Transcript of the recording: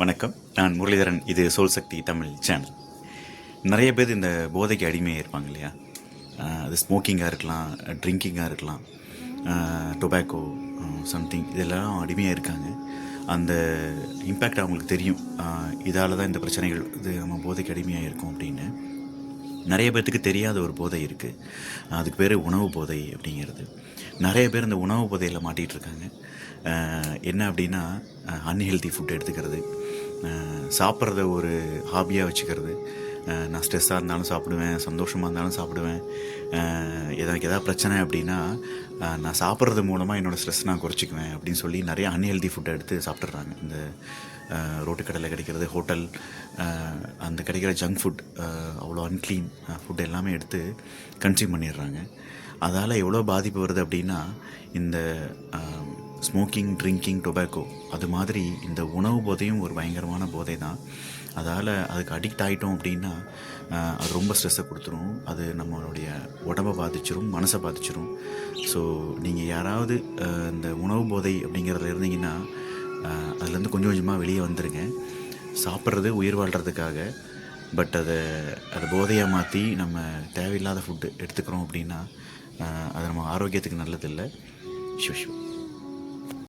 வணக்கம். நான் முரளிதரன். இது சோல் சக்தி தமிழ் சேனல். நிறைய பேர் இந்த போதைக்கு அடிமையாக இருப்பாங்க இல்லையா? அது ஸ்மோக்கிங்காக இருக்கலாம், ட்ரிங்கிங்காக இருக்கலாம், டொபாக்கோ சம்திங் இதெல்லாம் அடிமையாக இருக்காங்க. அந்த இம்பேக்ட் அவங்களுக்கு தெரியும். இதால் தான் இந்த பிரச்சனைகள், இது நம்ம போதைக்கு அடிமையாக இருக்கோம் அப்படின்னு. நிறைய பேர்த்துக்கு தெரியாத ஒரு போதை இருக்குது. அதுக்கு பேர் உணவு போதை அப்படிங்கிறது. நிறைய பேர் இந்த உணவு போதையில் மாட்டிகிட்டு இருக்காங்க. என்ன அப்படின்னா, அன்ஹெல்தி ஃபுட் எடுத்துக்கிறது, சாப்பிட்றத ஒரு ஹாபியாக வச்சுக்கிறது. நான் ஸ்ட்ரெஸ்ஸாக இருந்தாலும் சாப்பிடுவேன், சந்தோஷமாக இருந்தாலும் சாப்பிடுவேன். எனக்கு எதாவது பிரச்சனை அப்படின்னா நான் சாப்பிட்றது மூலமாக என்னோடய ஸ்ட்ரெஸ் நான் குறைச்சிக்குவேன் அப்படின்னு சொல்லி நிறைய அன்ஹெல்தி ஃபுட்டை எடுத்து சாப்பிட்றாங்க. இந்த ரோட்டுக்கடையில் கிடைக்கிறது, ஹோட்டல், அந்த கிடைக்கிற ஜங்க் ஃபுட், அவ்வளோ அன்க்ளீன் ஃபுட் எல்லாமே எடுத்து கன்சியூம் பண்ணிடுறாங்க. அதால் எவ்வளோ பாதிப்பு வருது அப்படின்னா, இந்த ஸ்மோக்கிங், ட்ரிங்கிங், டொபாக்கோ அது மாதிரி இந்த உணவு போதையும் ஒரு பயங்கரமான போதை தான். அதால் அதுக்கு அடிக்ட் ஆகிட்டோம் அப்படின்னா அது ரொம்ப ஸ்ட்ரெஸ்ஸை கொடுத்துரும். அது நம்மளுடைய உடம்பை பாதிச்சிரும், மனசை பாதிச்சிரும். ஸோ நீங்கள் யாராவது இந்த உணவு போதை அப்படிங்கிறதுல இருந்தீங்கன்னா அதுலேருந்து கொஞ்சம் கொஞ்சமாக வெளியே வந்துடுங்க. சாப்பிட்றது உயிர் வாழ்கிறதுக்காக, பட் அதை போதையாக மாற்றி நம்ம தேவையில்லாத ஃபுட்டு எடுத்துக்கிறோம் அப்படின்னா அது நம்ம ஆரோக்கியத்துக்கு நல்லதில்லை. ஷோ